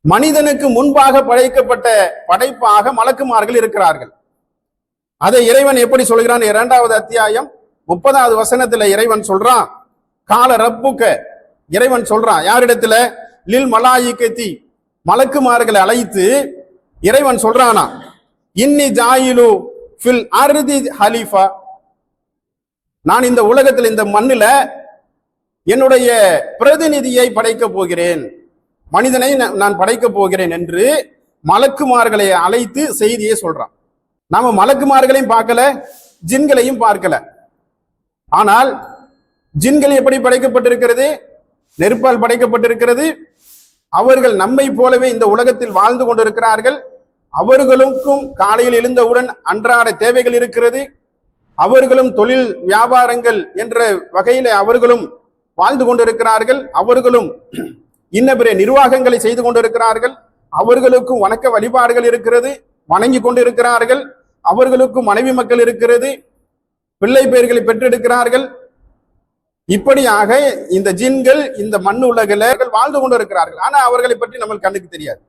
மனிதனுக்கு முன்பாக படைக்கப்பட்ட படைப்பாக மலக்குமார்கள் இருக்கிறார்கள். அதை இறைவன் எப்படி சொல்கிறான்? 2வது அத்தியாயம் 30வது வசனத்துல இறைவன் சொல்றான், கால ரப்புக்க, இறைவன் சொல்றான் யாரிடத்துல? லில் மலாயிகத்தி, மலக்குமார்களை அழைத்து இறைவன் சொல்றானா, இன்னி ஜாயிலு ஃபில் அர்தி ஹலீஃபா, நான் இந்த உலகத்தில் இந்த மண்ணில என்னுடைய பிரதிநிதியை படைக்க போகிறேன், மனிதனை நான் படைக்க போகிறேன் என்று மலக்குமார்களை அழைத்து செய்தியை சொல்றான். நாம மலக்குமார்களையும் பார்க்கல, ஜின்களையும் பார்க்கல. ஆனால் ஜின்கள் எப்படி படைக்கப்பட்டிருக்கிறது? நெருப்பால் படைக்கப்பட்டிருக்கிறது. அவர்கள் நம்மை போலவே இந்த உலகத்தில் வாழ்ந்து கொண்டிருக்கிறார்கள். அவர்களுக்கும் காலையில் எழுந்தவுடன் அன்றாட தேவைகள் இருக்கிறது. அவர்களும் தொழில் வியாபாரங்கள் என்ற வகையில அவர்களும் வாழ்ந்து கொண்டிருக்கிறார்கள். அவர்களும் இன்ன பிற நிர்வாகங்களை செய்து கொண்டிருக்கிறார்கள். அவர்களுக்கும் வணக்க வழிபாடுகள் இருக்கிறது, வணங்கி கொண்டிருக்கிறார்கள். அவர்களுக்கும் மனைவி மக்கள் இருக்கிறது, பிள்ளை பெயர்களை பெற்றெடுக்கிறார்கள். இப்படியாக இந்த ஜின்கள் இந்த மண் உலகில் வாழ்ந்து கொண்டிருக்கிறார்கள். ஆனா அவர்களை பற்றி நம்ம கண்ணுக்கு தெரியாது.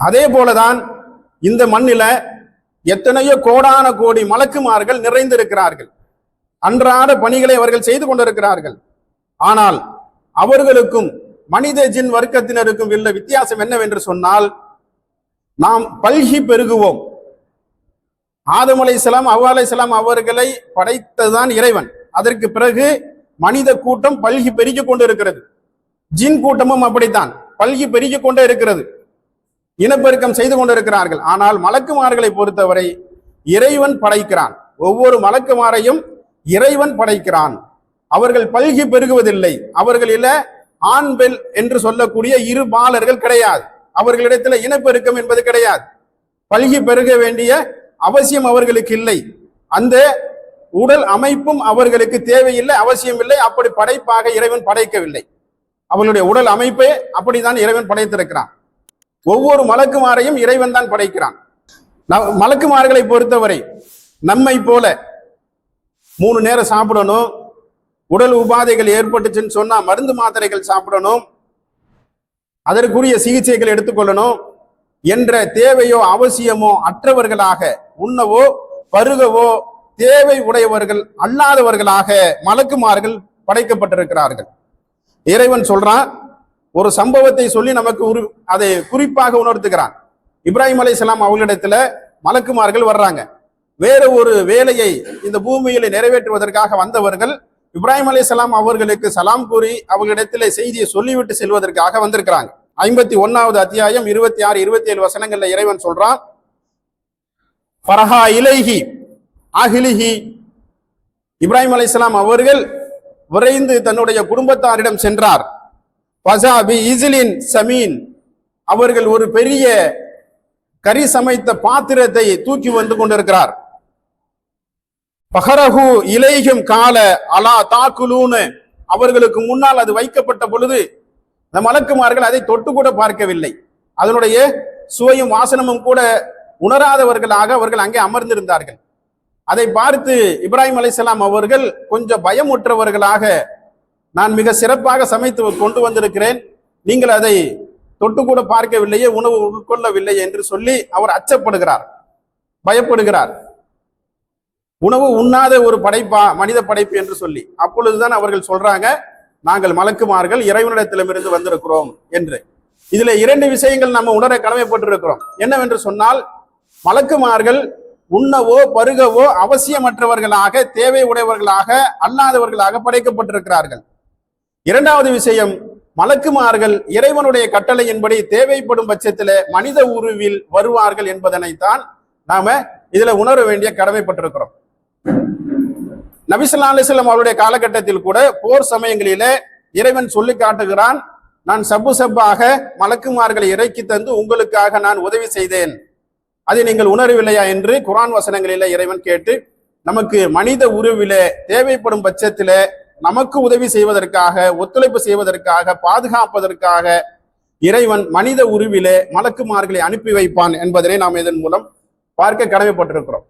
அதே போலதான் இந்த மண்ணில எத்தனையோ கோடான கோடி மலக்குமார்கள் நிறைந்திருக்கிறார்கள். அன்றாட பணிகளை அவர்கள் செய்து கொண்டிருக்கிறார்கள். ஆனால் அவர்களுக்கும் மனித ஜின் வர்க்கத்தினருக்கும் உள்ள வித்தியாசம் என்னவென்று சொன்னால், நாம் பல்கி பெருகுவோம். ஆதம் அலைஹிஸ்ஸலாம், ஹவ்வா அலைஹிஸ்ஸலாம் அவர்களை படைத்ததுதான் இறைவன். அதற்கு பிறகு மனித கூட்டம் பல்கி பெருகிக் கொண்டிருக்கிறது. ஜின் கூட்டமும் அப்படித்தான் பல்கி பெருகிக் கொண்டே இருக்கிறது, இனப்பெருக்கம் செய்து கொண்டிருக்கிறார்கள். ஆனால் மலக்குமார்களை பொறுத்தவரை இறைவன் படைக்கிறான். ஒவ்வொரு மலக்குமாரையும் இறைவன் படைக்கிறான். அவர்கள் பல்கி பெருகுவதில்லை. அவர்களில ஆண் பெண் என்று சொல்லக்கூடிய இரு பாலர்கள் கிடையாது. அவர்களிடத்துல இனப்பெருக்கம் என்பது கிடையாது. பல்கி பெருக வேண்டிய அவசியம் அவர்களுக்கு இல்லை. அந்த உடல் அமைப்பும் அவர்களுக்கு தேவையில்லை, அவசியம் இல்லை. அப்படி படைப்பாக இறைவன் படைக்கவில்லை. அவர்களுடைய உடல் அமைப்பே அப்படித்தான் இறைவன் படைத்திருக்கிறான். ஒவ்வொரு மலக்குமாரையும் இறைவன் தான் படைக்கிறான். மலக்குமார்களை பொறுத்தவரை நம்மை போல 3 நேரம் சாப்பிடணும், உடல் உபாதைகள் ஏற்பட்டுச்சுன்னு சொன்னா மருந்து மாத்திரைகள் சாப்பிடணும், அதற்குரிய சிகிச்சைகள் எடுத்துக்கொள்ளணும் என்ற தேவையோ அவசியமோ அற்றவர்களாக, உண்ணவோ பருகவோ தேவை உடையவர்கள் அல்லாதவர்களாக மலக்குமார்கள் படைக்கப்பட்டிருக்கிறார்கள். இறைவன் சொல்றான், ஒரு சம்பவத்தை சொல்லி நமக்கு அதை குறிப்பாக உணர்த்துகிறான். இப்ராஹிம் அலைஹிஸ்ஸலாம் அவர்களிடத்துல மலக்குமார்கள் வர்றாங்க. வேற ஒரு வேலையை இந்த பூமியில நிறைவேற்றுவதற்காக வந்தவர்கள் இப்ராஹிம் அலைஹிஸ்ஸலாம் அவர்களுக்கு சலாம் கூறி அவர்களிடத்திலே செய்தியை சொல்லிவிட்டு செல்வதற்காக வந்திருக்கிறாங்க. 51வது அத்தியாயம் 26, 27 வசனங்கள்ல இறைவன் சொல்றான், ஃபரஹா இலைஹி அஹ்லிஹி, இப்ராஹிம் அலைஹிஸ்ஸலாம் அவர்கள் விரைந்து தன்னுடைய குடும்பத்தாரிடம் சென்றார். ஃபஸா பி இஸ்லின் சமீன், அவர்கள் ஒரு பெரிய கறி சமைத்த பாத்திரத்தை தூக்கி வந்து கொண்டிருக்கிறார். பஹரஹு இலைஹிம் கால அலா தாக்குலூன், அவர்களுக்கு முன்னால் அது வைக்கப்பட்ட பொழுது இந்த மலக்குமார்கள் அதை தொட்டு கூட பார்க்கவில்லை. அதனுடைய சுவையும் வாசனமும் கூட உணராதவர்களாக அவர்கள் அங்கே அமர்ந்திருந்தார்கள். அதை பார்த்து இப்ராஹிம் அலைஹிஸ்ஸலாம் அவர்கள் கொஞ்சம் பயமுற்றவர்களாக, நான் மிக சிறப்பாக சமைத்து கொண்டு வந்திருக்கிறேன், நீங்கள் அதை தொட்டு கூட பார்க்கவில்லையே, உணவு உட்கொள்ளவில்லை என்று சொல்லி அவர் அச்சப்படுகிறார், பயப்படுகிறார். உணவு உண்ணாத ஒரு படைப்பா மனித படைப்பு என்று சொல்லி. அப்பொழுதுதான் அவர்கள் சொல்றாங்க, நாங்கள் மலக்குமார்கள் இறைவனிடத்திலிருந்து வந்திருக்கிறோம் என்று. இதுல 2 விஷயங்கள் நம்ம உணர கடமைப்பட்டிருக்கிறோம். என்னவென்று சொன்னால், மலக்குமார்கள் உண்ணவோ பருகவோ அவசியமற்றவர்களாக, தேவை உடையவர்களாக அல்லாதவர்களாக படைக்கப்பட்டிருக்கிறார்கள். 2வது விஷயம், மலக்குமார்கள் இறைவனுடைய கட்டளையின்படி தேவைப்படும் பட்சத்தில் மனித உருவில் வருவார்கள் என்பதனைத்தான் நாம இதுல உணர வேண்டிய கடமைப்பட்டிருக்கிறோம். நபி ஸல்லல்லாஹு அலைஹி வஸல்லம் அவருடைய காலகட்டத்தில் கூட போர் சமயங்களிலே இறைவன் சொல்லி காட்டுகிறான், நான் சப்பாக மலக்குமார்களை இறக்கி தந்து உங்களுக்காக நான் உதவி செய்தேன், அதை நீங்கள் உணரவில்லையா என்று குர்ஆன் வசனங்களிலே இறைவன் கேட்டு, நமக்கு மனித உருவிலே தேவைப்படும் பட்சத்திலே நமக்கு உதவி செய்வதற்காக, ஒத்துழைப்பு செய்வதற்காக, பாதுகாப்பதற்காக இறைவன் மனித உருவிலே மலக்குமார்களை அனுப்பி வைப்பான் என்பதனை நாம் இதன் மூலம் பார்க்க கடமைப்பட்டிருக்கிறோம்.